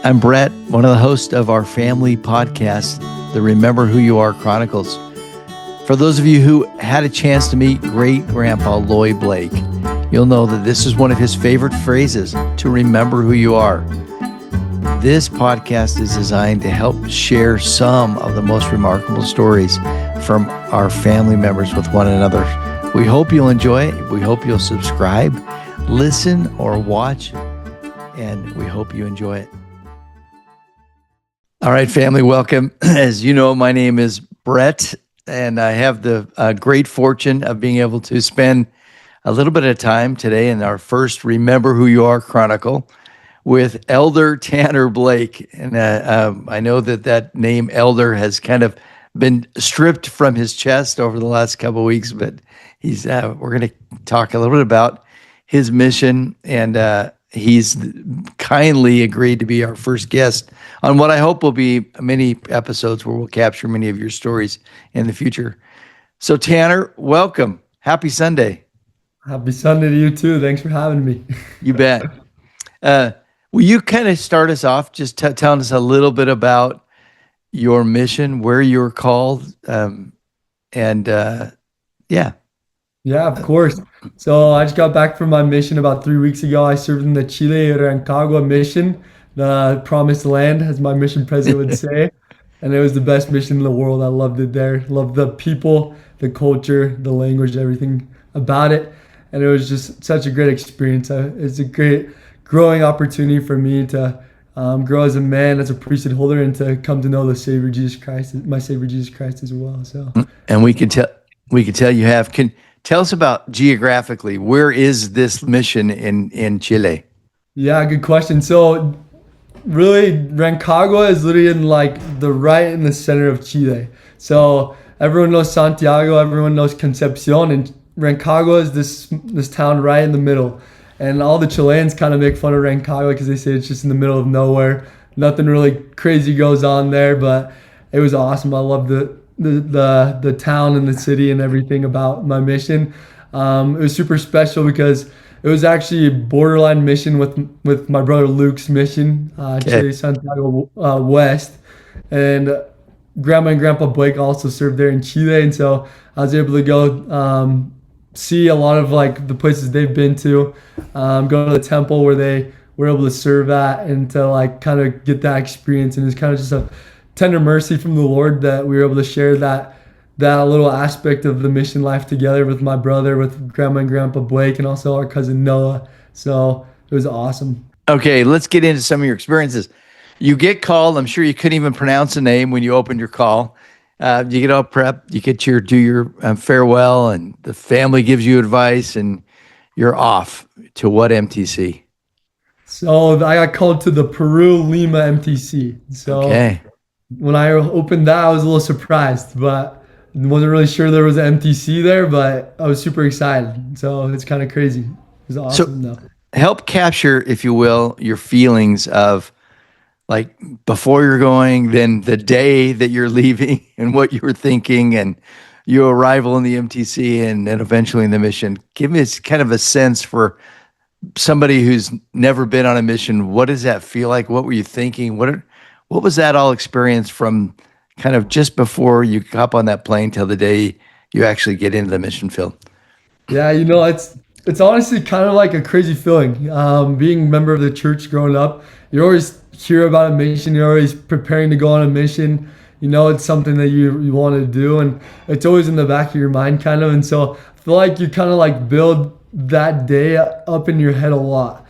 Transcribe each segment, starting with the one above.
I'm Brett, one of the hosts of our family podcast, the Remember Who You Are Chronicles. For those of you who had a chance to meet great grandpa Lloyd Blake, you'll know that this is one of his favorite phrases, to remember who you are. This podcast is designed to help share some of the most remarkable stories from our family members with one another. We hope you'll enjoy it. We hope you'll subscribe, listen, or watch, and we hope you enjoy it. All right, family, welcome. As you know, my name is Brett, and I have the great fortune of being able to spend a little bit of time today in our first Remember Who You Are Chronicle with Elder Tanner Blake. And I know that name Elder has kind of been stripped from his chest over the last couple of weeks, but we're going to talk a little bit about his mission, and he's kindly agreed to be our first guest on what I hope will be many episodes where we'll capture many of your stories in the future. So Tanner, welcome. Happy Sunday. Happy Sunday to you too. Thanks for having me. You bet. Will you kind of start us off just telling us a little bit about your mission, where you were called, yeah. Yeah, of course. So I just got back from my mission about 3 weeks ago. I served in the Chile Rancagua mission, the promised land, as my mission president would say. And it was the best mission in the world. I loved it there. Loved the people, the culture, the language, everything about it. And it was just such a great experience. It's a great growing opportunity for me to grow as a man, as a priesthood holder, and to come to know the Savior Jesus Christ, my Savior Jesus Christ as well. So, and we can tell you have. Tell us about geographically, where is this mission in Chile? Yeah, good question. So really, Rancagua is literally right in the center of Chile. So everyone knows Santiago, everyone knows Concepcion, and Rancagua is this town right in the middle. And all the Chileans kind of make fun of Rancagua because they say it's just in the middle of nowhere. Nothing really crazy goes on there, but it was awesome. I loved the town and the city and everything about my mission. It was super special because it was actually a borderline mission with my brother Luke's mission, Chile Santiago West, and Grandma and Grandpa Blake also served there in Chile, and so I was able to go see a lot of the places they've been to, go to the temple where they were able to serve at, and to kind of get that experience. And it's kind of just a tender mercy from the Lord that we were able to share that little aspect of the mission life together with my brother, with Grandma and Grandpa Blake, and also our cousin Noah. So it was awesome. Okay, let's get into some of your experiences. You get called. I'm sure you couldn't even pronounce a name when you opened your call. You get all prepped. You get do your farewell, and the family gives you advice, and you're off to what MTC? So I got called to the Peru Lima MTC. So okay. When I opened that, I was a little surprised, but wasn't really sure there was an MTC there, but I was super excited. So it's kind of crazy. It was awesome though. Help capture, if you will, your feelings of before you're going, then the day that you're leaving, and what you were thinking, and your arrival in the MTC, and then eventually in the mission. Give me kind of a sense for somebody who's never been on a mission. What does that feel like? What were you thinking? What was that all experience from kind of just before you hop on that plane till the day you actually get into the mission field? Yeah, it's honestly kind of like a crazy feeling. Being a member of the church growing up, you always hear about a mission, you're always preparing to go on a mission. You know, it's something that you want to do, and it's always in the back of your mind kind of. And so I feel like you kind of build that day up in your head a lot.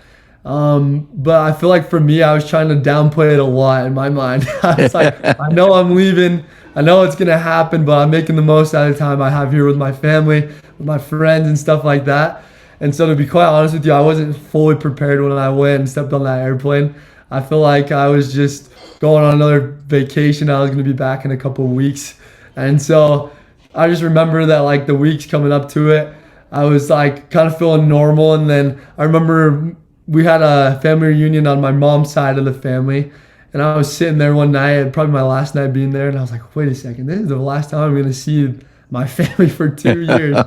But I feel like for me, I was trying to downplay it a lot in my mind. I was like, I know I'm leaving. I know it's going to happen, but I'm making the most out of the time I have here with my family, with my friends and stuff like that. And so to be quite honest with you, I wasn't fully prepared when I went and stepped on that airplane. I feel like I was just going on another vacation. I was going to be back in a couple of weeks. And so I just remember that the weeks coming up to it, I was kind of feeling normal. And then I remember we had a family reunion on my mom's side of the family, and I was sitting there one night, probably my last night being there, and I was like, wait a second, this is the last time I'm going to see my family for 2 years.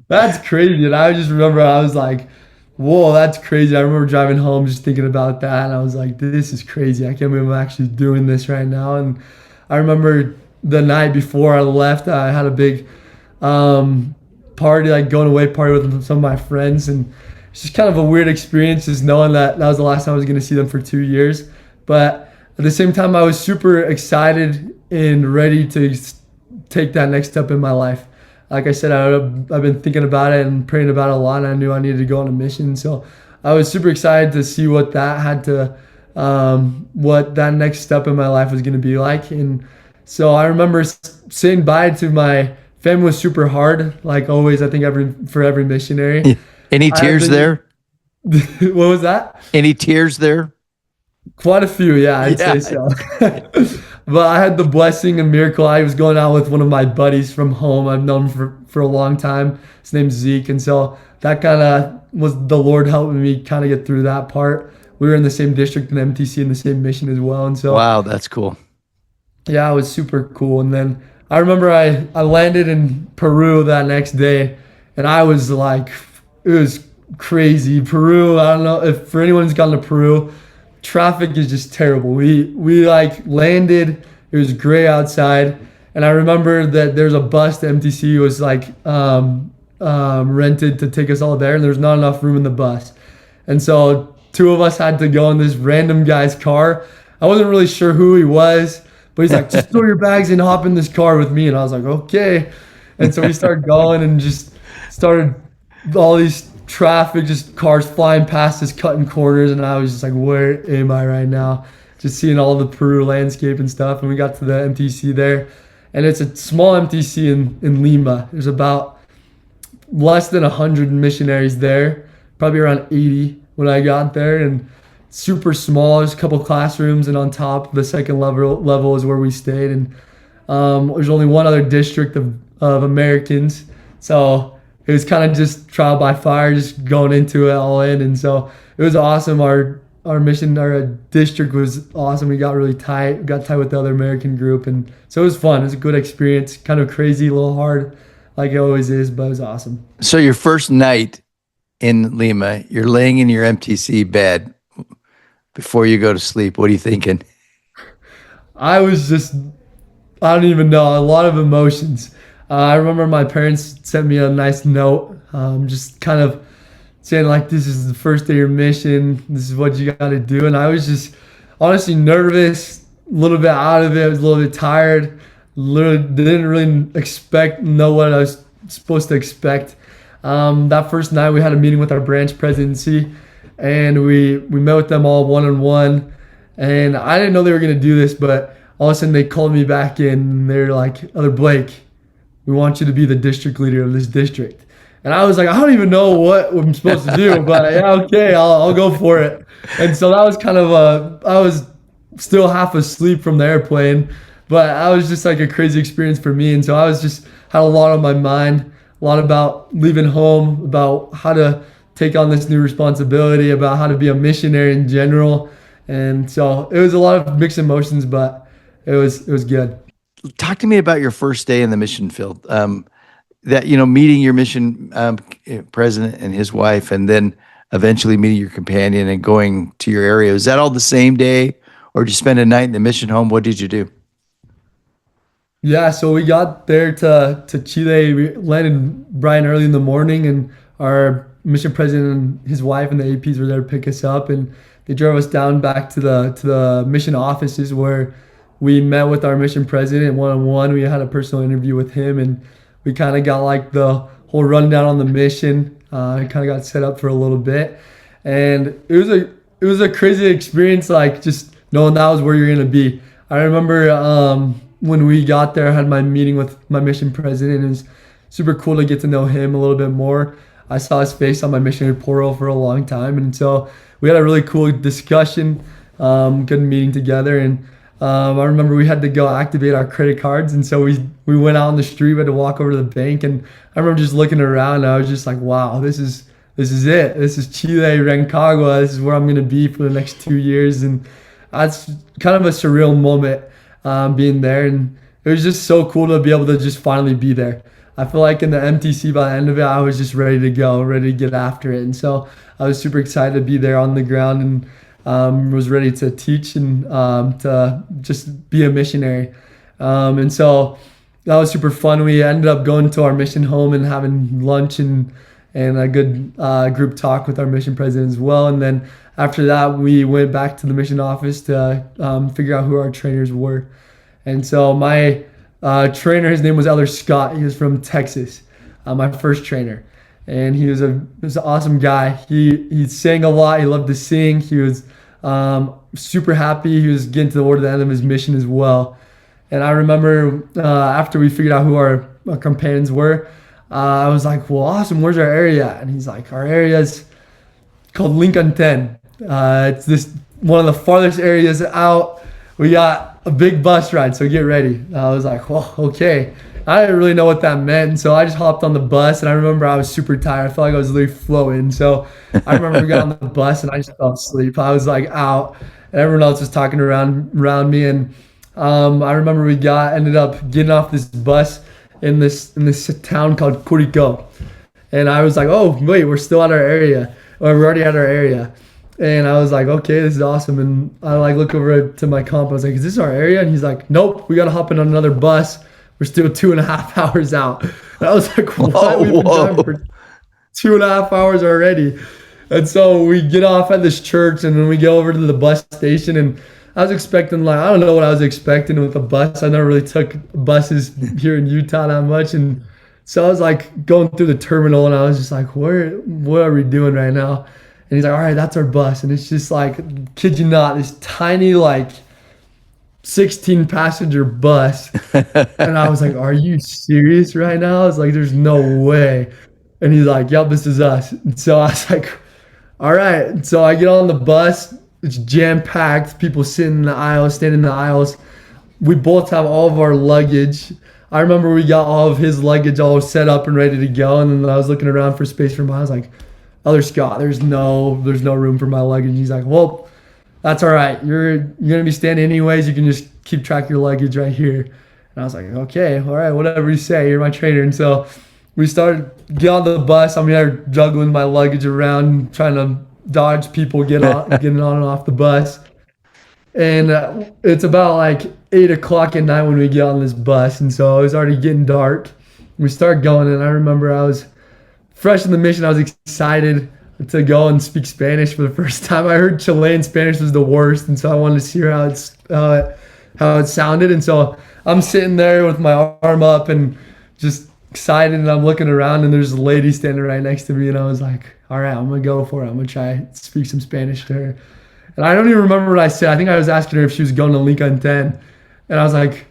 That's crazy. And I just remember I was like, Whoa, that's crazy. I remember driving home just thinking about that, and I was like, this is crazy. I can't believe I'm actually doing this right now. And I remember the night before I left, I had a big um, party, like going away party with some of my friends, and it's just kind of a weird experience, just knowing that that was the last time I was going to see them for 2 years. But at the same time, I was super excited and ready to take that next step in my life. Like I said, I've been thinking about it and praying about it a lot, and I knew I needed to go on a mission. So I was super excited to see what that had to, what that next step in my life was going to be like. And so I remember saying bye to my family was super hard, like always. I think for every missionary. Any I had tears the, there? what was that? Any tears there? Quite a few, yeah, I'd Yeah. say so. But I had the blessing and miracle. I was going out with one of my buddies from home. I've known him for a long time. His name's Zeke. And so that kind of was the Lord helping me kind of get through that part. We were in the same district in MTC in the same mission as well. And so, Wow, that's cool. yeah, it was super cool. And then I remember I landed in Peru that next day, and I was like, it was crazy. Peru, I don't know if for anyone who's gone to Peru, traffic is just terrible. We like landed, it was gray outside, and I remember that there's a bus that MTC was like rented to take us all there, and there's not enough room in the bus. And so two of us had to go in this random guy's car. I wasn't really sure who he was, but he's like, just throw your bags and hop in this car with me. And I was like, okay. And so we started going and just started all these traffic, just cars flying past us, cutting corners. And I was just like, where am I right now? Just seeing all the Peru landscape and stuff. And we got to the MTC there. And it's a small MTC in Lima. There's about less than 100 missionaries there, probably around 80 when I got there. And super small. There's a couple classrooms, and on top, the second level is where we stayed. And there's only one other district of Americans, so it was kind of just trial by fire, just going into it all in. And so it was awesome. Our mission, our district was awesome. We got really tight. We got tight with the other American group, and so it was fun. It was a good experience. Kind of crazy, a little hard, like it always is, but it was awesome. So your first night in Lima, you're laying in your MTC bed before you go to sleep. What are you thinking? I was just, I don't even know, a lot of emotions. I remember my parents sent me a nice note, just kind of saying like, this is the first day of your mission. This is what you got to do. And I was just honestly nervous, a little bit out of it. I was a little bit tired. Literally didn't really know what I was supposed to expect. That first night we had a meeting with our branch presidency, and we met with them all one-on-one. And I didn't know they were going to do this, but all of a sudden they called me back in, and they're like, Other Blake, we want you to be the district leader of this district. And I was like, I don't even know what I'm supposed to do, but yeah, okay, I'll go for it. And so that was kind of I was still half asleep from the airplane, but I was just like a crazy experience for me. And so I was just had a lot on my mind, a lot about leaving home, about how to take on this new responsibility, about how to be a missionary in general. And so it was a lot of mixed emotions, but it was good. Talk to me about your first day in the mission field. That meeting your mission president and his wife, and then eventually meeting your companion and going to your area. Was that all the same day, or did you spend a night in the mission home? What did you do? Yeah, so we got there to Chile. We landed bright and early in the morning, and our mission president and his wife and the APs were there to pick us up, and they drove us down back to the mission offices where we met with our mission president one-on-one. We had a personal interview with him, and we kind of got like the whole rundown on the mission. Kind of got set up for a little bit, and it was a crazy experience, like just knowing that was where you're gonna be. I remember when we got there, I had my meeting with my mission president. It was super cool to get to know him a little bit more. I saw his face on my missionary portal for a long time, and so we had a really cool discussion, good meeting together. And I remember we had to go activate our credit cards, and so we went out on the street. We had to walk over to the bank, and I remember just looking around, and I was just like, wow, this is it. This is Chile, Rancagua. This is where I'm gonna be for the next 2 years, and that's kind of a surreal moment being there, and it was just so cool to be able to just finally be there. I feel like in the MTC by the end of it, I was just ready to go, ready to get after it. And so I was super excited to be there on the ground and was ready to teach and to just be a missionary. And so that was super fun. We ended up going to our mission home and having lunch and a good group talk with our mission president as well. And then after that, we went back to the mission office to figure out who our trainers were. And so my trainer, his name was Elder Scott. He was from Texas, my first trainer. And he was an awesome guy. He sang a lot. He loved to sing. He was super happy. He was getting toward the end of his mission as well. And I remember after we figured out who our companions were, I was like, well, awesome, where's our area at? And he's like, our area is called Lincoln 10. It's this one of the farthest areas out. We got a big bus ride, so get ready. I was like, well, okay. I didn't really know what that meant, so I just hopped on the bus, and I remember I was super tired. I felt like I was literally floating. So I remember we got on the bus, and I just fell asleep. I was like out, and everyone else was talking around me, and I remember we ended up getting off this bus in this town called Curicó, and I was like, oh wait, we're still at our area, or we're already at our area, and I was like, okay, this is awesome. And I like look over to my comp. I was like, is this our area? And he's like, nope, we gotta hop in on another bus. We're still 2.5 hours out. And I was like, what? We've been driving for 2.5 hours already. And so we get off at this church, and then we go over to the bus station, and I was expecting, like, I don't know what I was expecting with a bus. I never really took buses here in Utah that much. And so I was like going through the terminal, and I was just like, what are we doing right now? And he's like, all right, that's our bus. And it's just like, kid you not, this tiny, like 16 passenger bus. And I was like, are you serious right now? I was like, there's no way. And he's like, yep, this is us. And so I was like, all right. And so I get on the bus. It's jam-packed. People sitting in the aisles, standing in the aisles. We both have all of our luggage. I remember we got all of his luggage all set up and ready to go. And then I was looking around for space for mine. I was like, Elder Scott, there's no room for my luggage. And he's like, well, that's all right. You're gonna be standing anyways. You can just keep track of your luggage right here. And I was like, okay, all right, whatever you say. You're my trainer. And so we started get on the bus. I'm there juggling my luggage around, trying to dodge people getting on and off the bus. And it's about like 8 o'clock at night when we get on this bus. And so it was already getting dark. We start going, and I remember I was fresh in the mission. I was excited to go and speak Spanish for the first time. I heard Chilean Spanish was the worst, and so I wanted to hear how it sounded. And so I'm sitting there with my arm up and just excited, and I'm looking around, and there's a lady standing right next to me, and I was like, all right, I'm gonna go for it. I'm gonna try to speak some Spanish to her. And I don't even remember what I said. I think I was asking her if she was going to Lincoln 10, and I was like,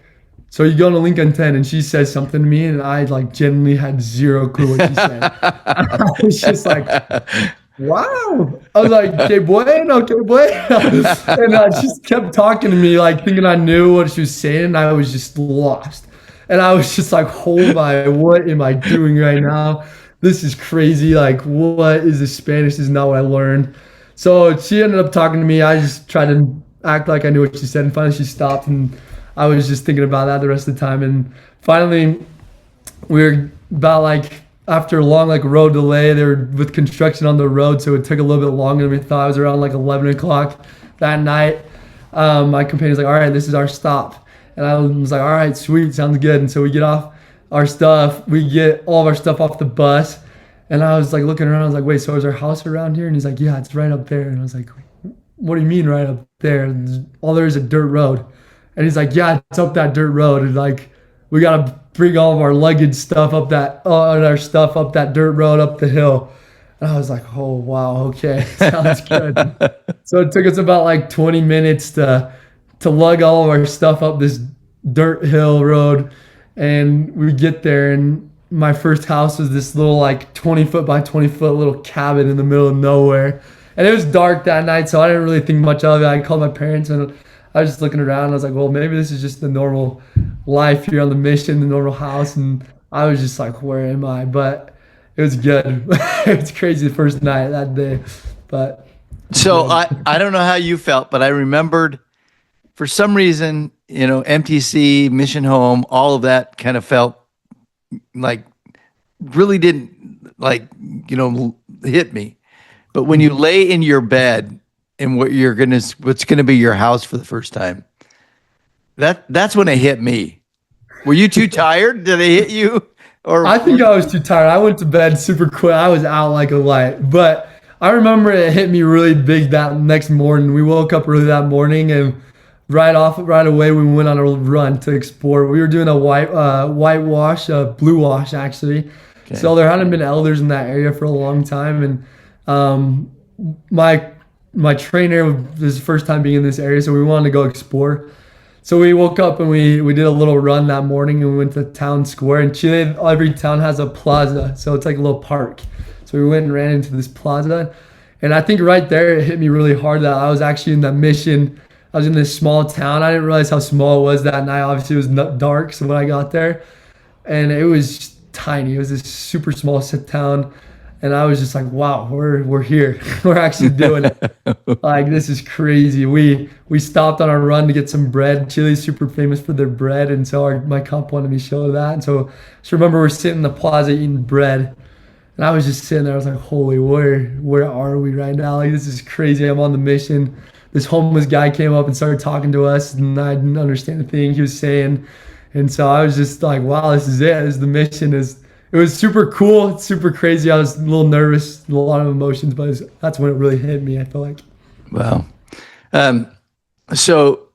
so you going to Lincoln 10? And she said something to me, and I like genuinely had zero clue what she said. I was just like, wow. I was like, que bueno, que bueno. And she just kept talking to me, like thinking I knew what she was saying, and I was just lost. And I was just like, oh my, what am I doing right now? This is crazy. Like, what is this Spanish? This is not what I learned. So she ended up talking to me. I just tried to act like I knew what she said, and finally she stopped, and I was just thinking about that the rest of the time. And finally, we were about like, after a long like road delay, they were with construction on the road, so it took a little bit longer than we thought. It was around like 11 o'clock that night. My companion was like, all right, this is our stop. And I was like, all right, sweet, sounds good. And so we get off our stuff. We get all of our stuff off the bus. And I was like looking around. I was like, wait, so is our house around here? And he's like, yeah, it's right up there. And I was like, what do you mean right up there? And all there is a dirt road. And he's like, yeah, it's up that dirt road. And like, we got to bring all of our luggage stuff up our stuff up that dirt road up the hill. And I was like, oh, wow, okay, sounds good. So it took us about like 20 minutes to lug all of our stuff up this dirt hill road. And we get there, and my first house was this little like 20 foot by 20 foot little cabin in the middle of nowhere. And it was dark that night, so I didn't really think much of it. I called my parents, and I was just looking around, and I was like, well, maybe this is just the normal life here on the mission, the normal house. And I was just like, where am I? But it was good. It was crazy the first night that day. But so I don't know how you felt, but I remembered for some reason, MTC, Mission Home, all of that kind of felt like really didn't like, hit me. But when you lay in your bed and what's gonna be your house for the first time, that's when it hit me. Were you too tired? Did it hit you? Or I think I was too tired. I went to bed super quick. I was out like a light. But I remember it hit me really big that next morning. We woke up early that morning and right away we went on a run to explore. We were doing a whitewash, blue wash actually. okay. So there hadn't been elders in that area for a long time, and um, my my trainer was his first time being in this area, so we wanted to go explore. So we woke up and we did a little run that morning and we went to town square. In Chile, every town has a plaza, so it's like a little park. So we went and ran into this plaza, and I think right there it hit me really hard that I was actually in that mission. I was in this small town. I didn't realize how small it was that night. Obviously, it was dark. So when I got there, and it was tiny. It was this super small town, and I was just like, "Wow, we're here. We're actually doing it. Like this is crazy." We stopped on our run to get some bread. Chile's super famous for their bread, and so my comp wanted me to show that. And so I just remember we're sitting in the plaza eating bread, and I was just sitting there. I was like, "Holy, where are we right now? Like this is crazy. I'm on the mission." This homeless guy came up and started talking to us, and I didn't understand a thing he was saying. And so I was just like, wow, this is it. This is the mission. It was super cool. It's super crazy. I was a little nervous, a lot of emotions, but that's when it really hit me, I feel like. Wow. Um, so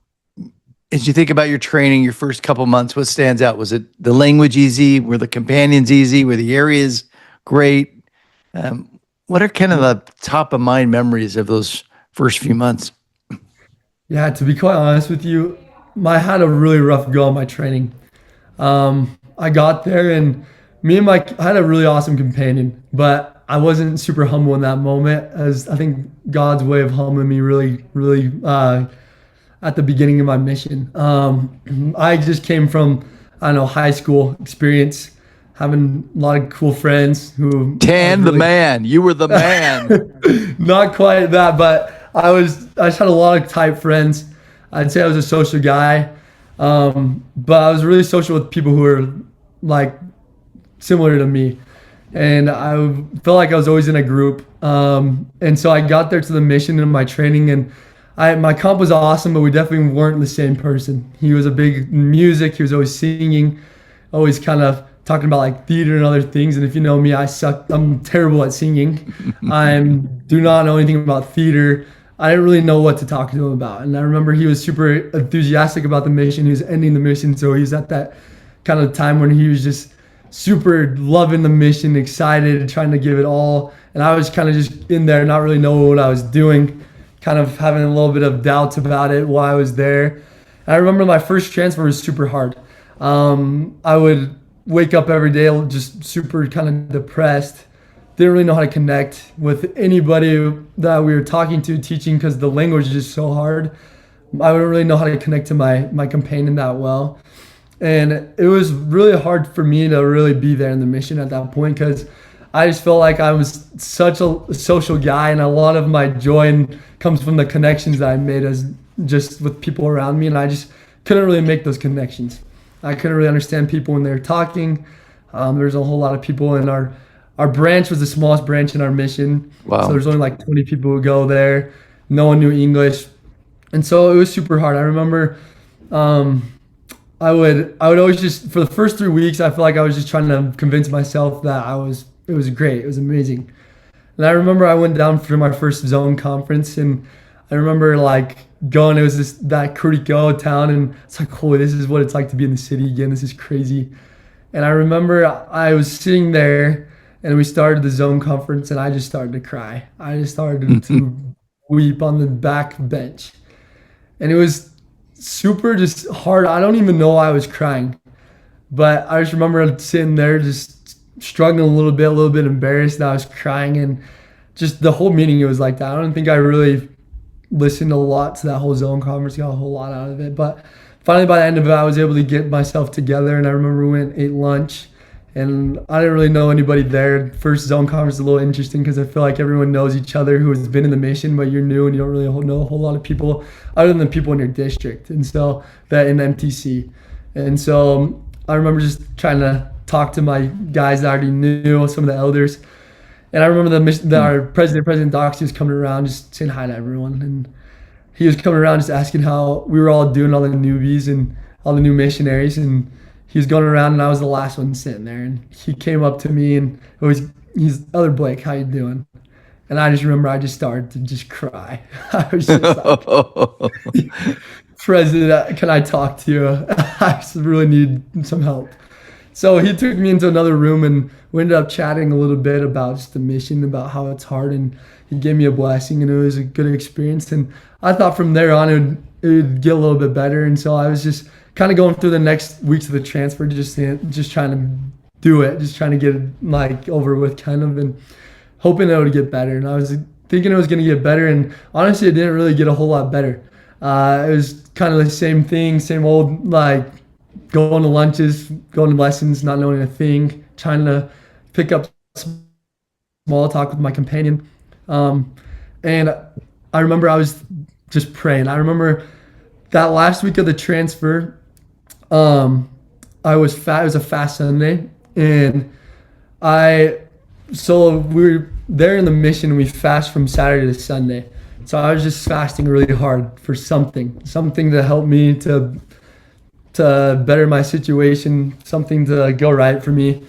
as you think about your training, your first couple months, what stands out? Was it the language easy? Were the companions easy? Were the areas great? What are kind of the top of mind memories of those first few months? Yeah, to be quite honest with you, I had a really rough go on my training. I got there and I had a really awesome companion, but I wasn't super humble in that moment, as I think God's way of humbling me really at the beginning of my mission. I just came from, I don't know, high school experience, having a lot of cool friends who I was Tan the really man. You were the man. not quite that, but I just had a lot of tight friends. I'd say I was a social guy, but I was really social with people who were like similar to me, and I felt like I was always in a group. And so I got there to the mission in my training, and my comp was awesome, but we definitely weren't the same person. He was a big music. He was always singing, always kind of talking about like theater and other things. And if you know me, I suck. I'm terrible at singing. Do not know anything about theater. I didn't really know what to talk to him about. And I remember he was super enthusiastic about the mission. He was ending the mission. So he was at that kind of time when he was just super loving the mission, excited and trying to give it all. And I was kind of just in there, not really knowing what I was doing, kind of having a little bit of doubts about it while I was there. And I remember my first transfer was super hard. I would wake up every day just super kind of depressed. Didn't really know how to connect with anybody that we were talking to, teaching, because the language is just so hard. I wouldn't really know how to connect to my companion that well. And it was really hard for me to really be there in the mission at that point, because I just felt like I was such a social guy, and a lot of my joy comes from the connections that I made as just with people around me, and I just couldn't really make those connections. I couldn't really understand people when they were talking. There's a whole lot of people in our branch was the smallest branch in our mission. Wow. So there's only like 20 people who go there. No one knew English. And so it was super hard. I remember I would always just, for the first 3 weeks, I feel like I was just trying to convince myself that it was great. It was amazing. And I remember I went down for my first zone conference, and I remember like going, it was that Curicó town, and it's like, holy, this is what it's like to be in the city again. This is crazy. And I remember I was sitting there, and we started the zone conference, and I just started to cry. I just started to weep on the back bench. And it was super just hard. I don't even know why I was crying. But I just remember sitting there just struggling a little bit embarrassed that I was crying. And just the whole meeting, it was like that. I don't think I really listened a lot to that whole zone conference, got a whole lot out of it. But finally, by the end of it, I was able to get myself together. And I remember we went and ate lunch. And I didn't really know anybody there. First zone conference is a little interesting because I feel like everyone knows each other who has been in the mission, but you're new and you don't really know a whole lot of people other than the people in your district. And so that in MTC. And so I remember just trying to talked to my guys that I already knew, some of the elders. And I remember our President Doxy was coming around just saying hi to everyone. And he was coming around just asking how we were all doing, all the newbies and all the new missionaries. And he was going around and I was the last one sitting there. And he came up to me and he's Elder Blake, how you doing? And I just remember I just started to just cry. I was just like, President, can I talk to you? I just really need some help. So he took me into another room and we ended up chatting a little bit about just the mission, about how it's hard, and he gave me a blessing and it was a good experience. And I thought from there on it would get a little bit better. And so I was just kind of going through the next weeks of the transfer, just trying to do it, just trying to get it like over with kind of, and hoping it would get better. And I was thinking it was going to get better, and honestly it didn't really get a whole lot better. It was kind of the same thing, same old, like going to lunches, going to lessons, not knowing a thing, trying to pick up small talk with my companion. And I remember I was just praying. I remember that last week of the transfer, I was fat. It was a fast Sunday, and so we were there in the mission. We fast from Saturday to Sunday. So I was just fasting really hard for something to help me to better my situation, something to go right for me.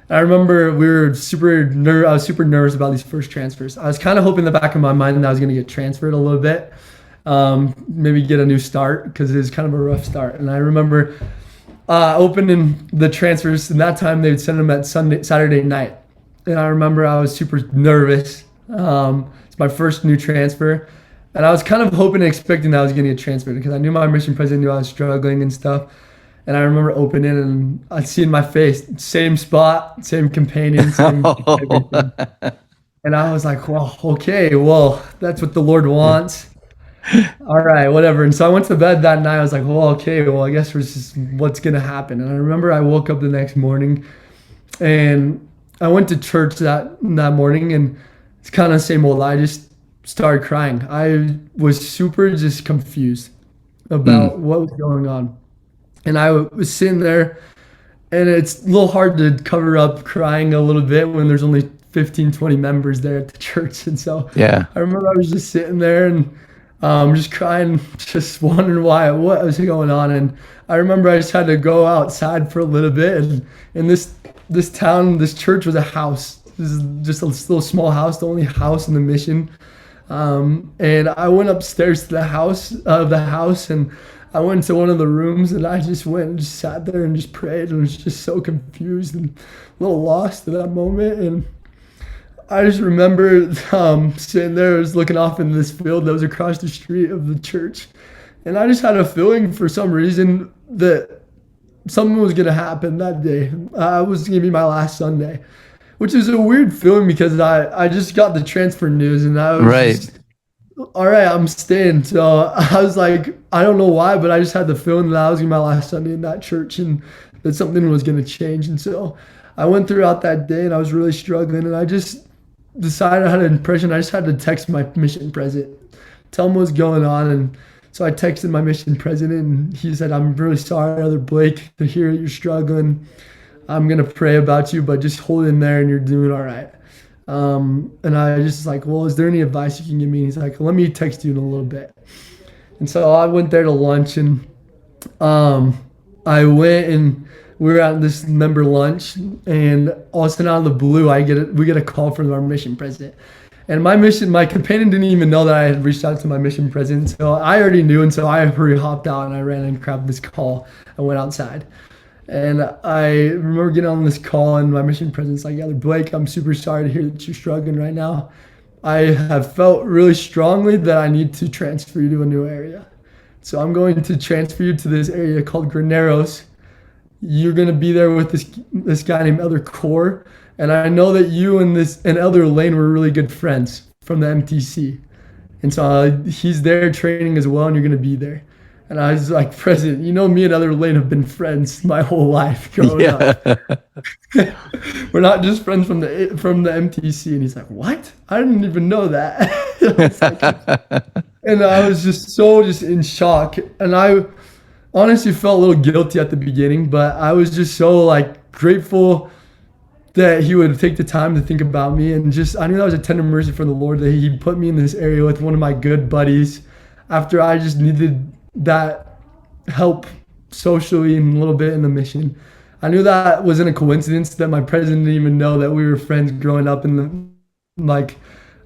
And I remember I was super nervous about these first transfers. I was kind of hoping in the back of my mind that I was going to get transferred a little bit, maybe get a new start, because it was kind of a rough start. And I remember opening the transfers, and that time they would send them at Saturday night. And I remember I was super nervous. It's my first new transfer. And I was kind of hoping and expecting that I was going to get transferred because I knew my mission president knew I was struggling and stuff. And I remember opening and I'd see in my face, same spot, same companion, same everything. And I was like, well, okay, well, that's what the Lord wants. All right, whatever. And so I went to bed that night. I was like, well, okay, well, I guess this is what's going to happen. And I remember I woke up the next morning and I went to church that morning, and it's kind of the same old. I just started crying. I was super just confused about what was going on. And I was sitting there, and it's a little hard to cover up crying a little bit when there's only 15, 20 members there at the church. And so Yeah. I remember I was just sitting there and just crying, just wondering what was going on. And I remember I just had to go outside for a little bit. And in this town, this church was a house. This is just a little small house, the only house in the mission. And I went upstairs to the house, and I went to one of the rooms, and I just went and just sat there and just prayed, and was just so confused and a little lost in that moment. And I just remember sitting there, I was looking off in this field that was across the street of the church, and I just had a feeling for some reason that something was going to happen that day. It was going to be my last Sunday, which is a weird feeling because I just got the transfer news, and I was Right. just, all right, I'm staying. So I was like, I don't know why, but I just had the feeling that I was going to be my last Sunday in that church and that something was going to change. And so I went throughout that day, and I was really struggling, and I just decided I had an impression. I just had to text my mission president, tell him what's going on. And so I texted my mission president, and he said, I'm really sorry, Elder Blake, to hear you're struggling. I'm going to pray about you, but just hold in there and you're doing all right. And I just like, well, is there any advice you can give me? And he's like, let me text you in a little bit. And so I went there to lunch, and I went and we were at this member lunch, and all of a sudden out of the blue, we get a call from our mission president. And my companion didn't even know that I had reached out to my mission president. So I already knew, and so I hopped out and I ran and grabbed this call and went outside. And I remember getting on this call, and my mission president's like, Elder Blake, I'm super sorry to hear that you're struggling right now. I have felt really strongly that I need to transfer you to a new area. So I'm going to transfer you to this area called Graneros. You're going to be there with this guy named Elder Core. And I know that you and Elder Lane were really good friends from the MTC. And so he's there training as well, and you're going to be there. And I was like, President, you know, me and Elder Lane have been friends my whole life growing up. We're not just friends from the MTC. And he's like, what? I didn't even know that. And I was just in shock. And I honestly felt a little guilty at the beginning, but I was just so like grateful that he would take the time to think about me. And just, I knew that was a tender mercy from the Lord that he put me in this area with one of my good buddies after I just needed that help socially and a little bit in the mission. I knew that wasn't a coincidence, that my president didn't even know that we were friends growing up in the, like,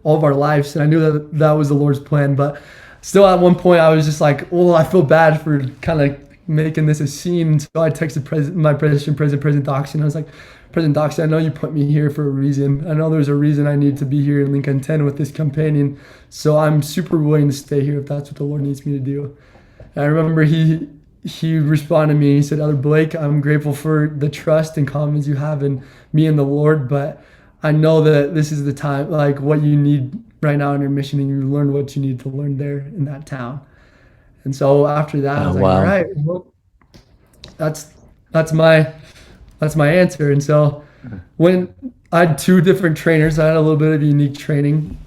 all of our lives. And I knew that that was the Lord's plan. But still at one point I was just like, well, I feel bad for kind of making this a scene. So I texted President Doxy, and I was like, President Doxy, I know you put me here for a reason. I know there's a reason I need to be here in Lincoln 10 with this companion. So I'm super willing to stay here if that's what the Lord needs me to do. And I remember he responded to me. He said, Elder Blake, I'm grateful for the trust and confidence you have in me and the Lord, but I know that this is the time, like what you need right now in your mission, and you learned what you need to learn there in that town. And so after that, I was like, wow. all right, well, that's my answer. And so when I had two different trainers, I had a little bit of unique training,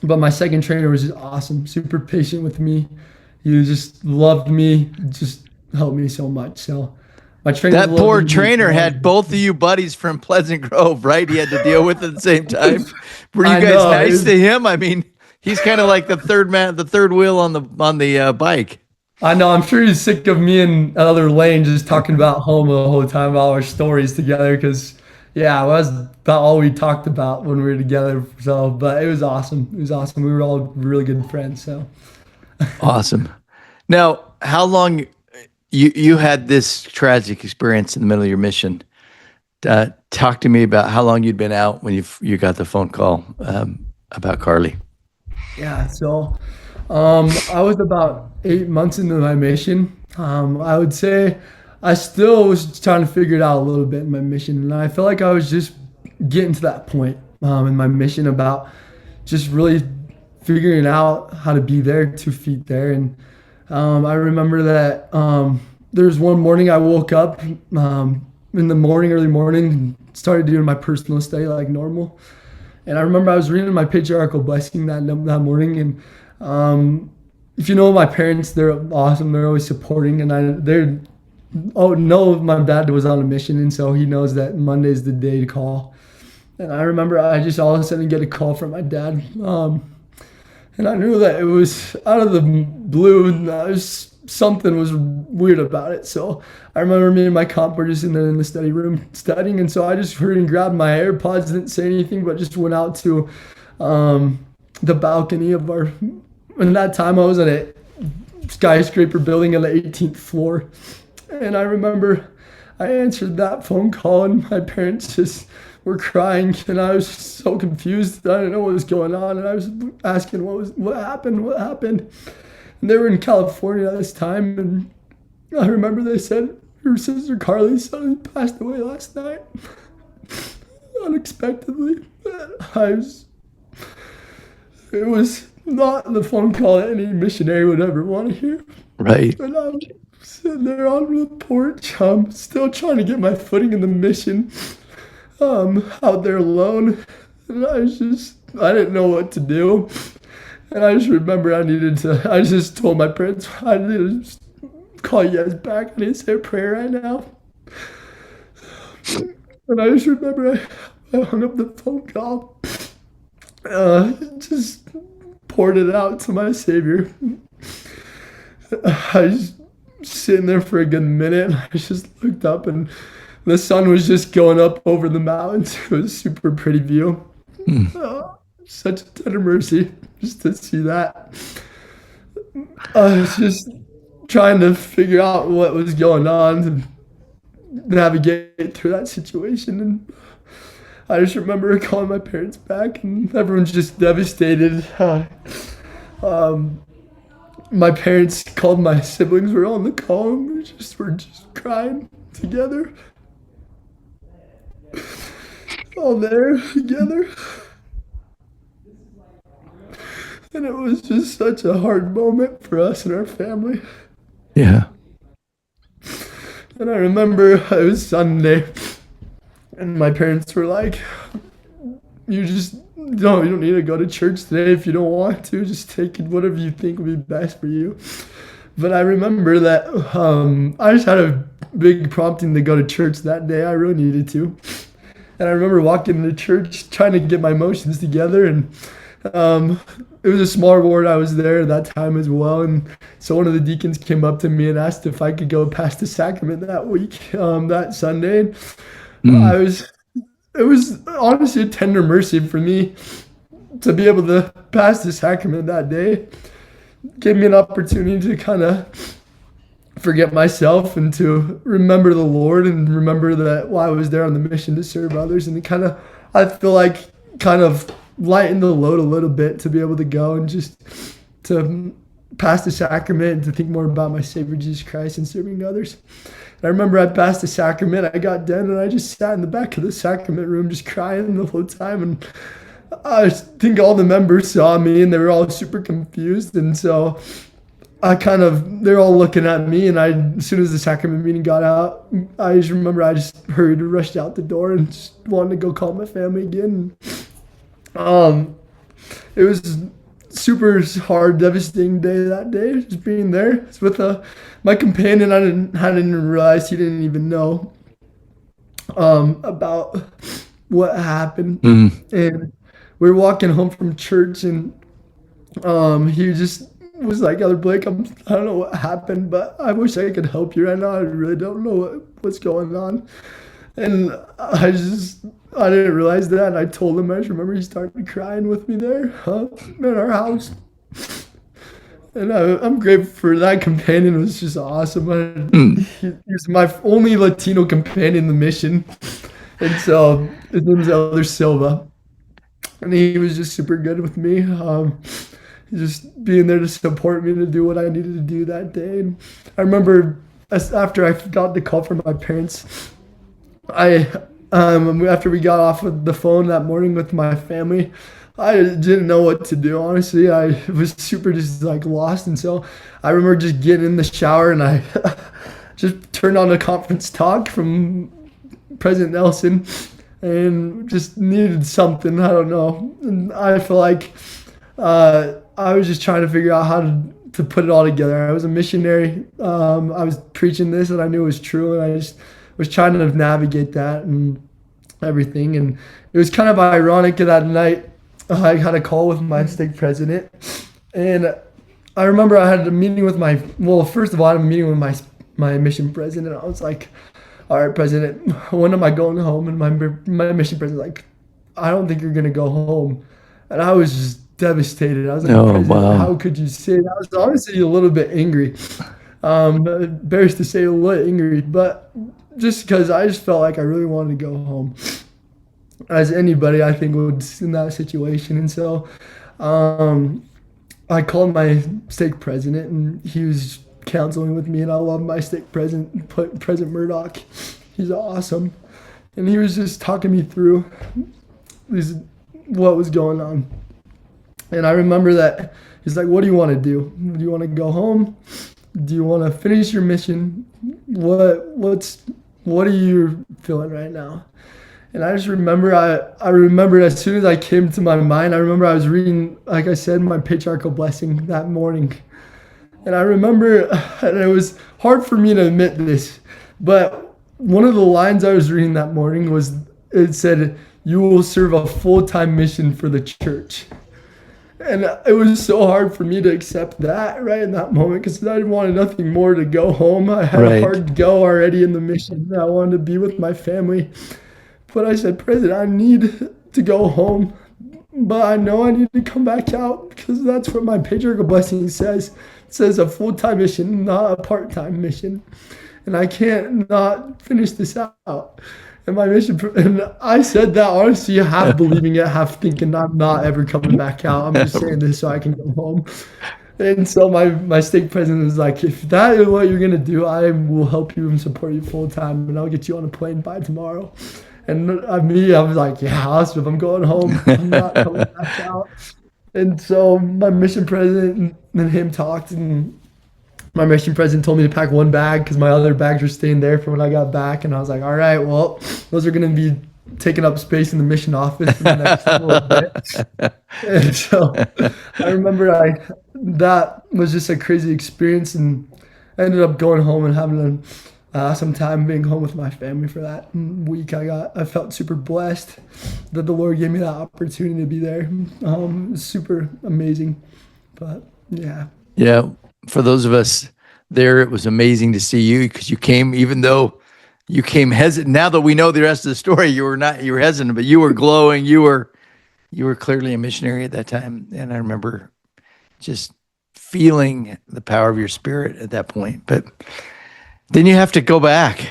but my second trainer was just awesome, super patient with me. He just loved me, just helped me so much. So my trainer, that poor trainer had both of you buddies from Pleasant Grove, right? He had to deal with at the same time. Were you guys nice to him? I mean, he's kind of like the third wheel on the bike. I know. I'm sure he's sick of me and other Lane just talking about home the whole time, about our stories together. Because yeah, it was about all we talked about when we were together. So, but it was awesome. It was awesome. We were all really good friends. So awesome. Now, how long you had this tragic experience in the middle of your mission? Talk to me about how long you'd been out when you got the phone call about Carly. Yeah, so I was about 8 months into my mission. I would say I still was trying to figure it out a little bit in my mission, and I felt like I was just getting to that point in my mission about just really figuring out how to be there, 2 feet there. And I remember that there was one morning I woke up in the morning, early morning, and started doing my personal study like normal. And I remember I was reading my patriarchal blessing that morning. And if you know my parents, they're awesome. They're always supporting. And they know my dad was on a mission. And so he knows that Monday's the day to call. And I remember I just all of a sudden get a call from my dad. And I knew that it was out of the blue, and something was weird about it. So I remember me and my comp were just in there in the study room studying, and so I just heard and grabbed my AirPods, didn't say anything, but just went out to the balcony of our. And that time I was at a skyscraper building on the 18th floor, and I remember I answered that phone call, and my parents just were crying, and I was so confused. I didn't know what was going on, and I was asking what happened. And they were in California at this time, and I remember they said, your sister Carly suddenly passed away last night, unexpectedly. It was not the phone call that any missionary would ever want to hear. Right. And I'm sitting there on the porch, still trying to get my footing in the mission, out there alone. And I didn't know what to do. And I just remember I just told my parents, I need to just call you guys back. I need to say a prayer right now. And I just remember I hung up the phone call, just poured it out to my Savior. I was sitting there for a good minute, and I just looked up, and the sun was just going up over the mountains. It was a super pretty view. Such a tender mercy just to see that. I was just trying to figure out what was going on to navigate through that situation. And I just remember calling my parents back, and everyone's just devastated. My parents called my siblings, were on the call, and we were just crying together. All there together. And it was just such a hard moment for us and our family. Yeah. And I remember it was Sunday, and my parents were like, you don't need to go to church today if you don't want to. Just take whatever you think would be best for you. But I remember that I just had a big prompting to go to church that day. I really needed to. And I remember walking into church trying to get my emotions together. And it was a small ward. I was there at that time as well. And so one of the deacons came up to me and asked if I could go pass the sacrament that week, that Sunday. And Mm. I was, it was honestly a tender mercy for me to be able to pass the sacrament that day. Gave me an opportunity to kind of forget myself and to remember the Lord and remember that while I was there on the mission to serve others, and it kind of, I feel like, kind of lighten the load a little bit to be able to go and just to pass the sacrament and to think more about my Savior Jesus Christ and serving others. And I remember I passed the sacrament, I got done, and I just sat in the back of the sacrament room just crying the whole time. And I think all the members saw me and they were all super confused. And so they're all looking at me. And as soon as the sacrament meeting got out, I just remember I just hurried and rushed out the door and just wanted to go call my family again. It was super hard, devastating day that day, just being there. It's with my companion. I didn't even realize he didn't even know about what happened. And we were walking home from church, and he just was like, "Elder Blake, I don't know what happened, but I wish I could help you right now. I really don't know what's going on." And I didn't realize that. And I told him. I just remember he started crying with me there in our house. And I'm grateful for that companion. It was just awesome. He was my only Latino companion in the mission. And so his name is Elder Silva. And he was just super good with me. Just being there to support me to do what I needed to do that day. And I remember after I got the call from my parents, after we got off of the phone that morning with my family, I didn't know what to do. Honestly, I was super just like lost. And so I remember just getting in the shower and I just turned on a conference talk from President Nelson and just needed something. I don't know. And I feel like I was just trying to figure out how to put it all together. I was a missionary. I was preaching this and I knew it was true. And I just was trying to navigate that and everything. And it was kind of ironic that night. I had a call with my stake president. And I remember I had a meeting with first of all, I had a meeting with my mission president. I was like, "All right, President, when am I going home?" And my mission president was like, "I don't think you're going to go home." And I was just devastated. I was like, Oh, "President, wow. how could you say that?" I was honestly a little bit angry. Embarrassed to say a little angry, but just because I just felt like I really wanted to go home. As anybody, I think, would in that situation. And so I called my stake president, and he was counseling with me, and I love my stake president, President Murdoch. He's awesome. And he was just talking me through what was going on. And I remember that he's like, "What do you want to do? Do you want to go home? Do you want to finish your mission? What are you feeling right now?" And I just remember, I remember as soon as I came to my mind, I remember I was reading, like I said, my patriarchal blessing that morning. And I remember, and it was hard for me to admit this, but one of the lines I was reading that morning it said, "You will serve a full-time mission for the church." And it was so hard for me to accept that right in that moment because I wanted nothing more to go home. I had a Right. hard go already in the mission. I wanted to be with my family. But I said, "President, I need to go home. But I know I need to come back out because that's what my patriarchal blessing says. It says a full-time mission, not a part-time mission. And I can't not finish this out." And and I said that honestly, half believing it, half thinking I'm not ever coming back out. I'm just saying this so I can go home. And so my stake president was like, "If that is what you're gonna do, I will help you and support you full time, and I'll get you on a plane by tomorrow." And I was like, "Yeah, awesome. I'm going home. I'm not coming back out." And so my mission president and him talked, and my mission president told me to pack one bag because my other bags were staying there for when I got back. And I was like, "All right, well, those are going to be taking up space in the mission office for the next little bit. And so I remember that was just a crazy experience, and I ended up going home and having some time being home with my family for that week. I felt super blessed that the Lord gave me that opportunity to be there. It was super amazing, but yeah. Yeah. For those of us there, it was amazing to see you because you came, even though you came hesitant. Now that we know the rest of the story, you were hesitant, but you were glowing. You were clearly a missionary at that time. And I remember just feeling the power of your spirit at that point. But then you have to go back.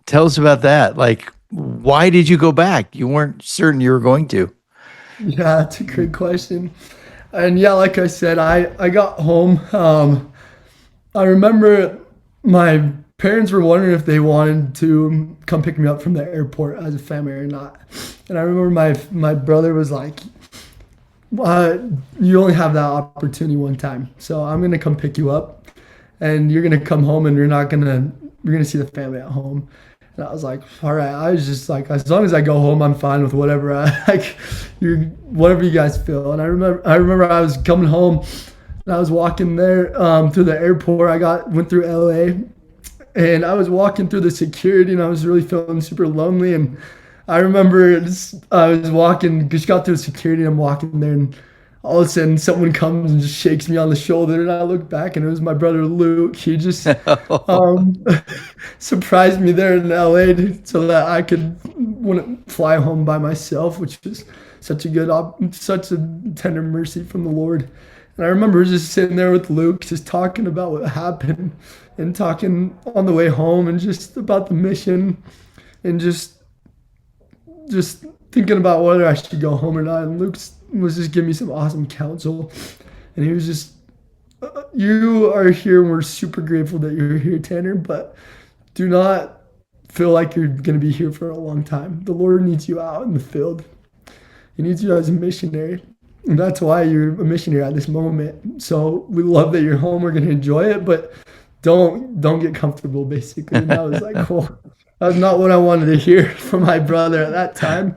Tell us about that. Like, why did you go back? You weren't certain you were going to. Yeah, that's a great question. And yeah, like I said, I got home. I remember my parents were wondering if they wanted to come pick me up from the airport as a family or not. And I remember my brother was like, "You only have that opportunity one time, so I'm gonna come pick you up, and you're gonna come home, and you're gonna see the family at home." And I was like, "All right." I was just like, as long as I go home, I'm fine with whatever whatever you guys feel. And I remember I was coming home. And I was walking there through the airport. Went through LA, and I was walking through the security, and I was really feeling super lonely. And I remember I was walking, just got through security, and I'm walking there, and all of a sudden someone comes and just shakes me on the shoulder, and I look back, and it was my brother Luke. He just um, surprised me there in LA so that I could wouldn't fly home by myself, which was such a tender mercy from the Lord. And I remember just sitting there with Luke, just talking about what happened and talking on the way home and just about the mission and just thinking about whether I should go home or not. And Luke was just giving me some awesome counsel. And he was just, "You are here, and we're super grateful that you're here, Tanner, but do not feel like you're going to be here for a long time. The Lord needs you out in the field. He needs you as a missionary. And that's why you're a missionary at this moment. So we love that you're home. We're going to enjoy it, but don't get comfortable," basically. And I was like, well, that was not what I wanted to hear from my brother at that time.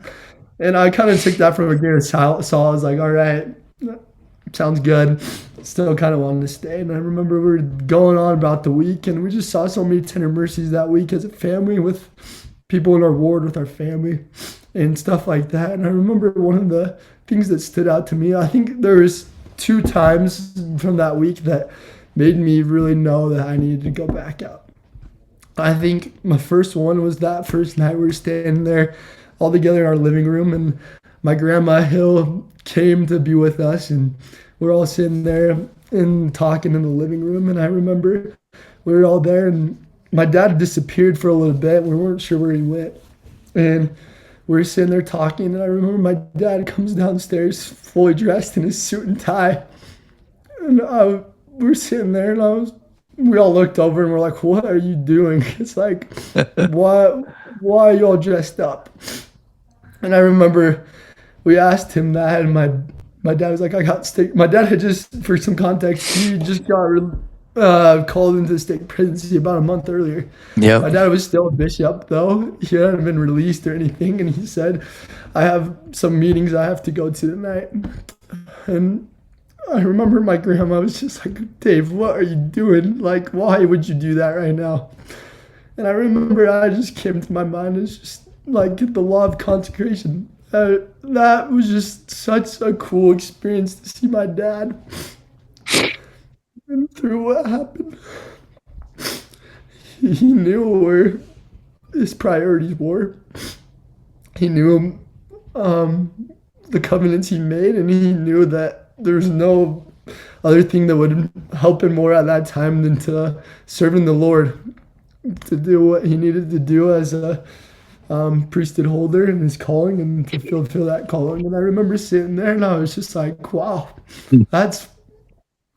And I kind of took that from a grain of salt. So I was like, all right, sounds good. Still kind of wanted to stay. And I remember we were going on about the week, and we just saw so many tender mercies that week as a family with people in our ward, with our family and stuff like that. And I remember one of the things that stood out to me, I think there was 2 times from that week that made me really know that I needed to go back out. I think my first one was that first night we were staying there all together in our living room, and my grandma Hill came to be with us, and we're all sitting there and talking in the living room. And I remember we were all there, and my dad disappeared for a little bit. We weren't sure where he went, and we were sitting there talking, and I remember my dad comes downstairs fully dressed in his suit and tie. And we were sitting there, and we all looked over, and we're like, "What are you doing?" It's like, why are you all dressed up? And I remember we asked him that, and my dad was like, "I got state." My dad had just, for some context, he just got called into the state presidency about a month earlier. My Yeah. dad was still a bishop, though. He hadn't been released or anything. And he said, "I have some meetings I have to go to tonight." And I remember my grandma was just like, "Dave, what are you doing? Like, why would you do that right now?" And I remember I just came to my mind as just like the law of consecration. That was just such a cool experience to see my dad and through what happened. He knew where his priorities were. He knew the covenants he made, and he knew that there's no other thing that would help him more at that time than to serving the Lord, to do what he needed to do as a priesthood holder in his calling and to fulfill that calling. And I remember sitting there, and I was just like, wow, that's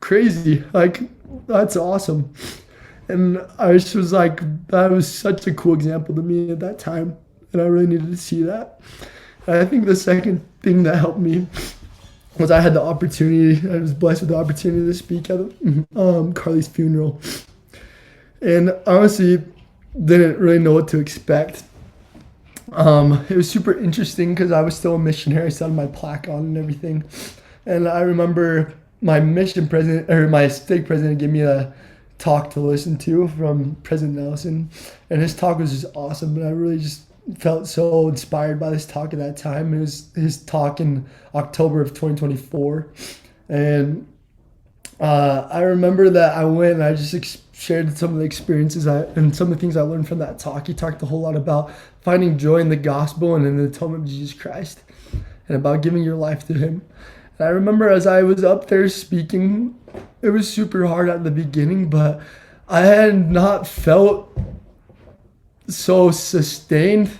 crazy. Like, that's awesome. And I just was like, that was such a cool example to me at that time. And I really needed to see that. And I think the second thing that helped me was I had the opportunity, I was blessed with the opportunity to speak at Carly's funeral. And honestly, didn't really know what to expect. It was super interesting because I was still a missionary. I still had my plaque on and everything. And I remember my mission president or my stake president gave me a talk to listen to from President Nelson. And his talk was just awesome. And I really just felt so inspired by this talk at that time. It was his talk in October of 2024. And I remember that I went and I just shared some of the experiences and some of the things I learned from that talk. He talked a whole lot about finding joy in the gospel and in the atonement of Jesus Christ and about giving your life to him. And I remember as I was up there speaking, it was super hard at the beginning, but I had not felt so sustained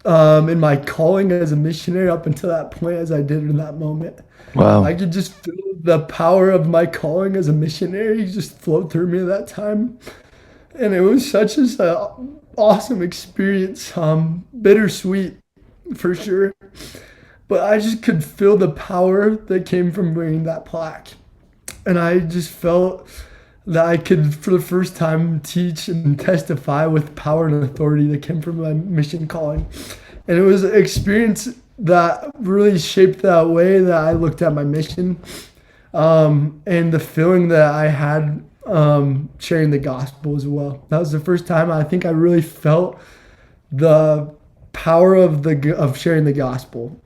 in my calling as a missionary up until that point as I did in that moment. Wow. I could just feel the power of my calling as a missionary just flow through me at that time. And it was such an awesome experience, bittersweet for sure. But I just could feel the power that came from wearing that plaque. And I just felt that I could, for the first time, teach and testify with power and authority that came from my mission calling. And it was an experience that really shaped that way that I looked at my mission, and the feeling that I had sharing the gospel as well. That was the first time I think I really felt the power of sharing the gospel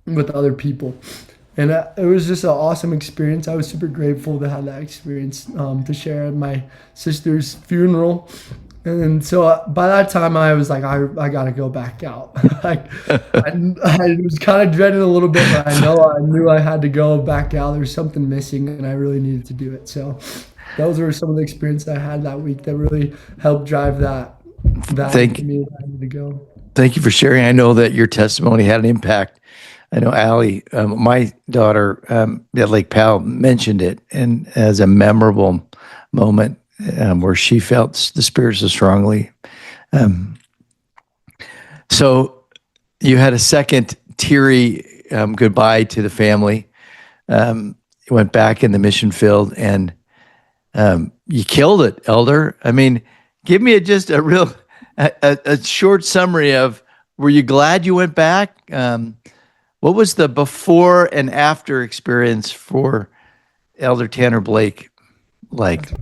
with other people. And it was just an awesome experience. I was super grateful to have that experience to share at my sister's funeral. And so by that time, I was like, I got to go back out. Like, I was kind of dreading a little bit, but I knew I had to go back out. There was something missing, and I really needed to do it. So those were some of the experiences I had that week that really helped drive that Thank, to me that I needed to go. thank you for sharing. I know that your testimony had an impact. I know Allie, my daughter at Lake Powell, mentioned it and as a memorable moment where she felt the Spirit so strongly. So you had a second teary goodbye to the family. You went back in the mission field and you killed it, Elder. I mean, give me just a short summary of, were you glad you went back? What was the before and after experience for Elder Tanner Blake like?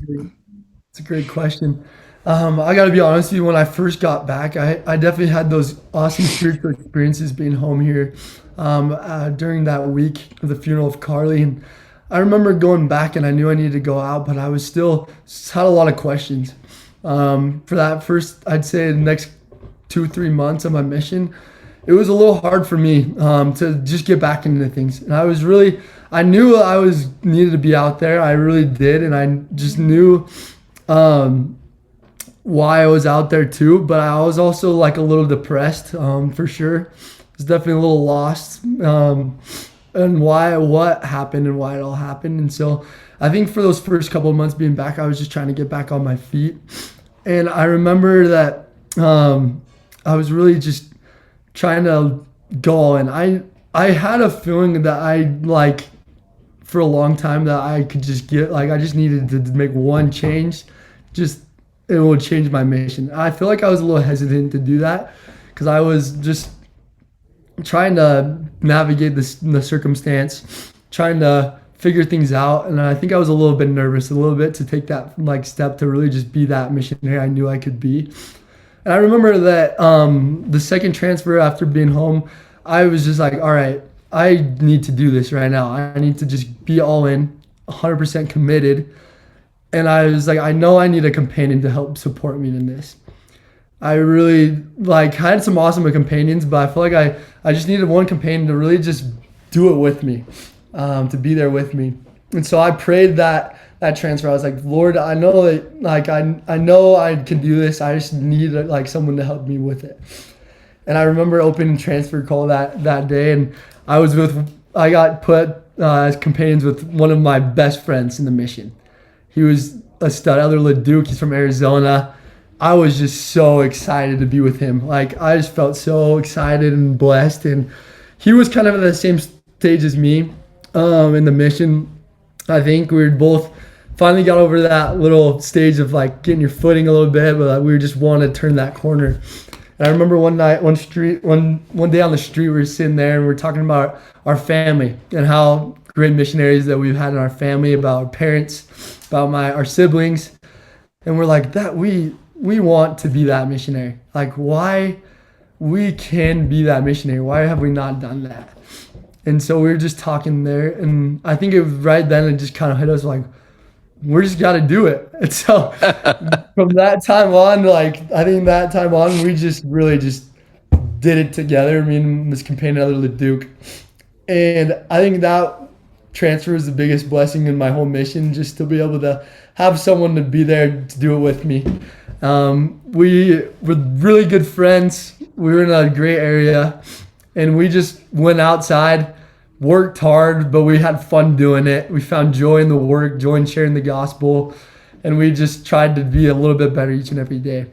It's a great question. I got to be honest with you. When I first got back, I definitely had those awesome spiritual experiences being home here during that week of the funeral of Carly. And I remember going back and I knew I needed to go out, but I was still had a lot of questions. For that first, I'd say the next 2-3 months of my mission, it was a little hard for me to just get back into things. And I knew I was needed to be out there. I really did. And I just knew why I was out there too. But I was also like a little depressed for sure. I was definitely a little lost and what happened and why it all happened. And so I think for those first couple of months being back, I was just trying to get back on my feet. And I remember that I was really just trying to go, and I had a feeling that for a long time that I could just I just needed to make one change, just it would change my mission. I feel like I was a little hesitant to do that because I was just trying to navigate the circumstance, trying to figure things out, and I think I was a little bit nervous, a little bit to take that step to really just be that missionary I knew I could be. And I remember that the second transfer after being home, I was just like, all right, I need to do this right now. I need to just be all in, 100% committed. And I was like, I know I need a companion to help support me in this. I really had some awesome companions, but I feel like I just needed one companion to really just do it with me, to be there with me. And so I prayed that transfer. I was like, Lord, I know that I know I can do this. I just need someone to help me with it. And I remember opening transfer call that day, and I got put as companions with one of my best friends in the mission. He was a stud, Elder LeDuc. He's from Arizona. I was just so excited to be with him. I just felt so excited and blessed. And he was kind of at the same stage as me in the mission. I think we were both finally got over that little stage of getting your footing a little bit, but we just wanted to turn that corner. And I remember one night, one day on the street, we were sitting there and we are talking about our family and how great missionaries that we've had in our family, about our parents, about our siblings, and we're like that we want to be that missionary. Like, why we can be that missionary? Why have we not done that? And so we were just talking there, and I think it was right then it just kind of hit us like, we're just got to do it. And so from that time on, like I think that time on, we just really just did it together. Me and this companion, other Duke, and I think that transfer is the biggest blessing in my whole mission. Just to be able to have someone to be there to do it with me. We were really good friends. We were in a great area, and we just went outside, worked hard, but we had fun doing it. We found joy in the work, joy in sharing the gospel, and we just tried to be a little bit better each and every day.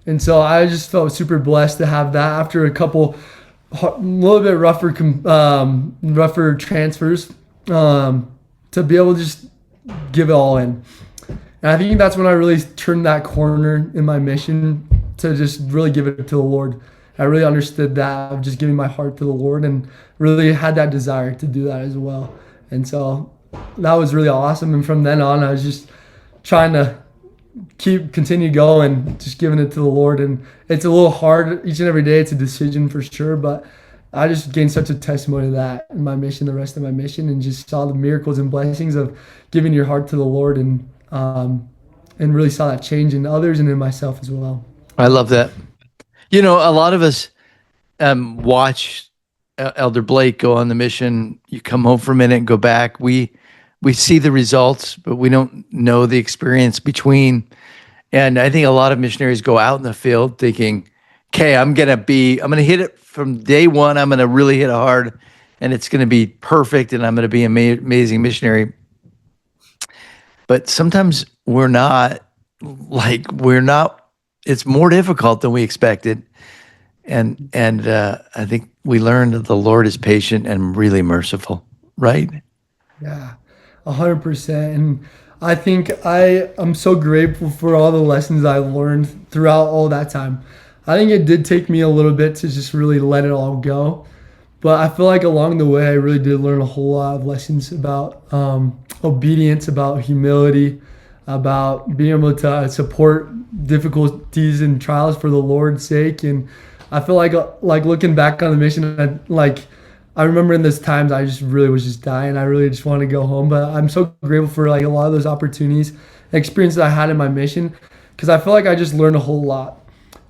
And so I just felt super blessed to have that after a couple, a little bit rougher transfers, to be able to just give it all in. And I think that's when I really turned that corner in my mission to just really give it to the Lord. I really understood that of just giving my heart to the Lord and really had that desire to do that as well. And so that was really awesome. And from then on, I was just trying to continue going, just giving it to the Lord. And it's a little hard each and every day. It's a decision for sure, but I just gained such a testimony of that in my mission, the rest of my mission, and just saw the miracles and blessings of giving your heart to the Lord, and really saw that change in others and in myself as well. I love that. You know, a lot of us watch Elder Blake go on the mission. You come home for a minute and go back. We see the results, but we don't know the experience between. And I think a lot of missionaries go out in the field thinking, okay, I'm going to hit it from day one. I'm going to really hit it hard, and it's going to be perfect, and I'm going to be an amazing missionary. But sometimes we're not. It's more difficult than we expected. And I think we learned that the Lord is patient and really merciful, right? Yeah, 100%. And I think I'm so grateful for all the lessons I learned throughout all that time. I think it did take me a little bit to just really let it all go. But I feel like along the way, I really did learn a whole lot of lessons about obedience, about humility, about being able to support difficulties and trials for the Lord's sake. And I feel like looking back on the mission, I remember in those times I just really was just dying. I really just wanted to go home. But I'm so grateful for like a lot of those opportunities and experiences I had in my mission, because I feel like I just learned a whole lot.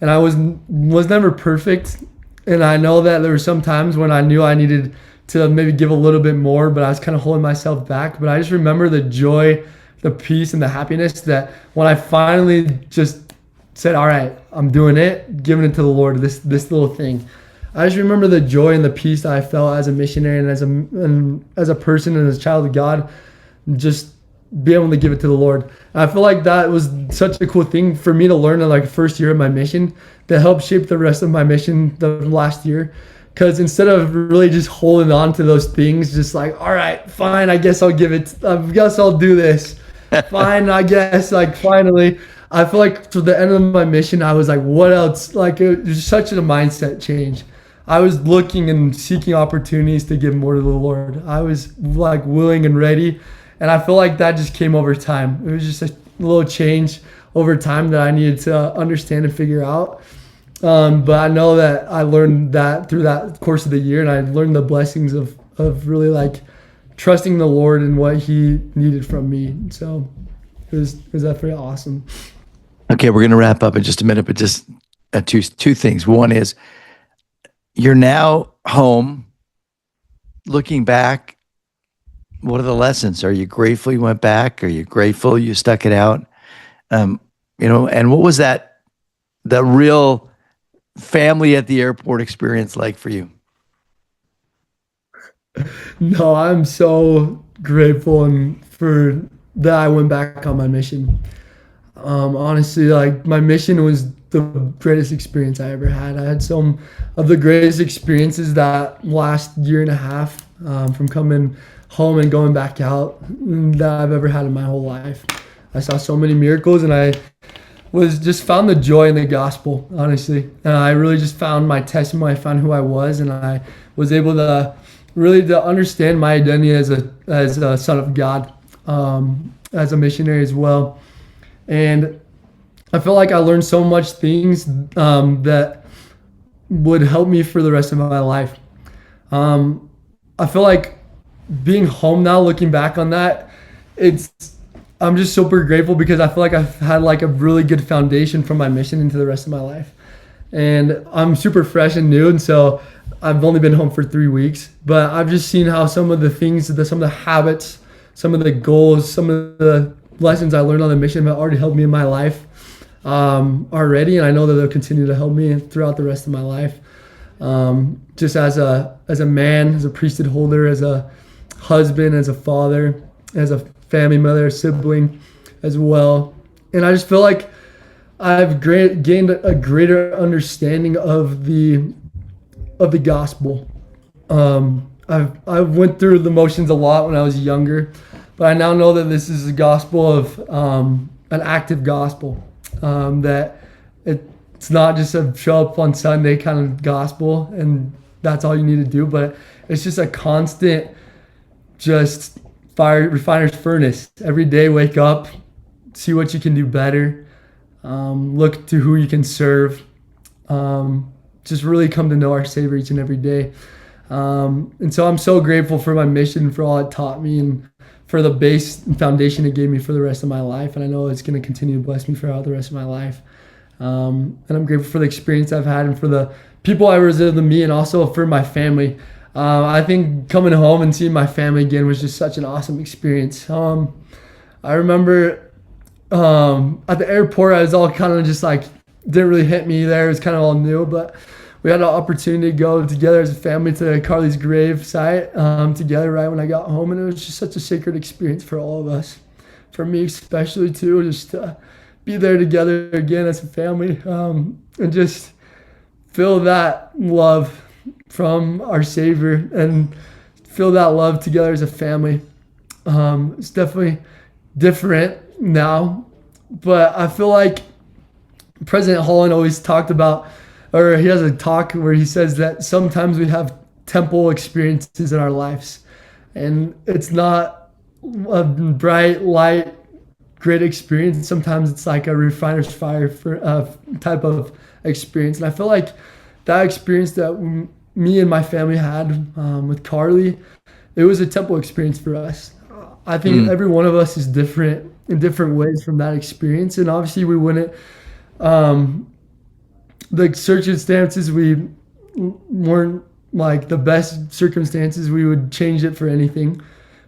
And I was never perfect. And I know that there were some times when I knew I needed to maybe give a little bit more, but I was kind of holding myself back. But I just remember the joy, the peace, and the happiness that when I finally just said, all right, I'm doing it, giving it to the Lord, this little thing. I just remember the joy and the peace that I felt as a missionary and as a person and as a child of God, just be able to give it to the Lord. And I feel like that was such a cool thing for me to learn in like first year of my mission that helped shape the rest of my mission the last year. Because instead of really just holding on to those things, just like, all right, fine, I guess I'll give it, I guess I'll do this. Fine, I guess, like finally, I feel like to the end of my mission, I was like, what else? Like it was such a mindset change. I was looking and seeking opportunities to give more to the Lord. I was like willing and ready. And I feel like that just came over time. It was just a little change over time that I needed to understand and figure out. But I know that I learned that through that course of the year, and I learned the blessings of really like trusting the Lord and what He needed from me. So it was definitely awesome. Okay, we're going to wrap up in just a minute, but just two things. One is you're now home. Looking back, what are the lessons? Are you grateful you went back? Are you grateful you stuck it out? And what was the real family at the airport experience like for you? No, I'm so grateful and for that I went back on my mission. Honestly, like my mission was the greatest experience I ever had. I had some of the greatest experiences that last year and a half, from coming home and going back out, that I've ever had in my whole life. I saw so many miracles, and I was just found the joy in the gospel, honestly. And I really just found my testimony. I found who I was, and I was able to really to understand my identity as a son of God, as a missionary as well. And I feel like I learned so much things that would help me for the rest of my life. I feel like being home now, looking back on that, it's I'm just super grateful because I feel like I've had like a really good foundation from my mission into the rest of my life. And I'm super fresh and new, and so I've only been home for 3 weeks, but I've just seen how some of the things, some of the habits, some of the goals, some of the lessons I learned on the mission have already helped me in my life already, and I know that they'll continue to help me throughout the rest of my life. Just as a man, as a priesthood holder, as a husband, as a father, as a family member, sibling as well. And I just feel like I've gained a greater understanding of the gospel. I went through the motions a lot when I was younger, but I now know that this is a gospel of an active gospel, that it's not just a show up on Sunday kind of gospel and that's all you need to do, but it's just a constant, just refiner's furnace. Every day, wake up, see what you can do better, look to who you can serve, just really come to know our Savior each and every day. And so I'm so grateful for my mission, for all it taught me, and for the base and foundation it gave me for the rest of my life. And I know it's going to continue to bless me throughout the rest of my life. And I'm grateful for the experience I've had and for the people I reserved to me, and also for my family. I think coming home and seeing my family again was just such an awesome experience. I remember at the airport, I was all kind of just like, didn't really hit me there. It was kind of all new, but we had an opportunity to go together as a family to Carly's grave site together right when I got home. And it was just such a sacred experience for all of us. For me especially too, just to be there together again as a family, and just feel that love from our Savior and feel that love together as a family. It's definitely different now, but I feel like President Holland always talked about, or he has a talk where he says that sometimes we have temple experiences in our lives, and it's not a bright light, great experience. Sometimes it's like a refiner's fire for type of experience. And I feel like that experience that me and my family had with Carly, it was a temple experience for us. I think every one of us is different in different ways from that experience, and obviously we wouldn't. The circumstances, we weren't like the best circumstances. We would change it for anything,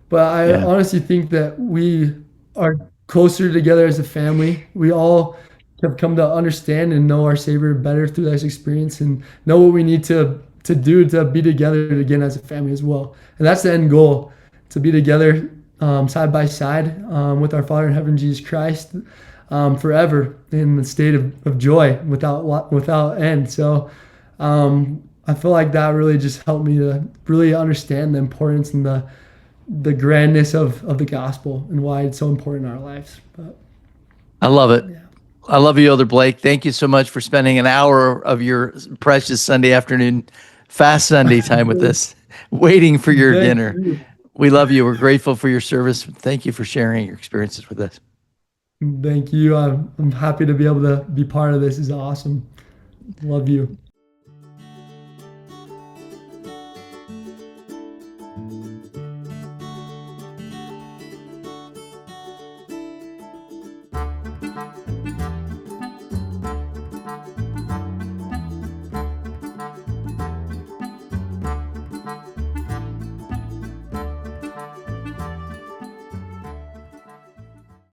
but I honestly think that we are closer together as a family. We all have come to understand and know our Savior better through this experience, and know what we need to do to be together again as a family as well. And that's the end goal, to be together side by side with our Father in heaven, Jesus Christ, forever in the state of joy without end. So I feel like that really just helped me to really understand the importance and the grandness of the gospel and why it's so important in our lives. But I love it. yeah. I love you, Elder Blake. Thank you so much for spending an hour of your precious Sunday afternoon, fast Sunday time with us, waiting for your Thank dinner. you. We love you. We're grateful for your service. Thank you for sharing your experiences with us. Thank you. I'm happy to be able to be part of this. It's awesome. Love you.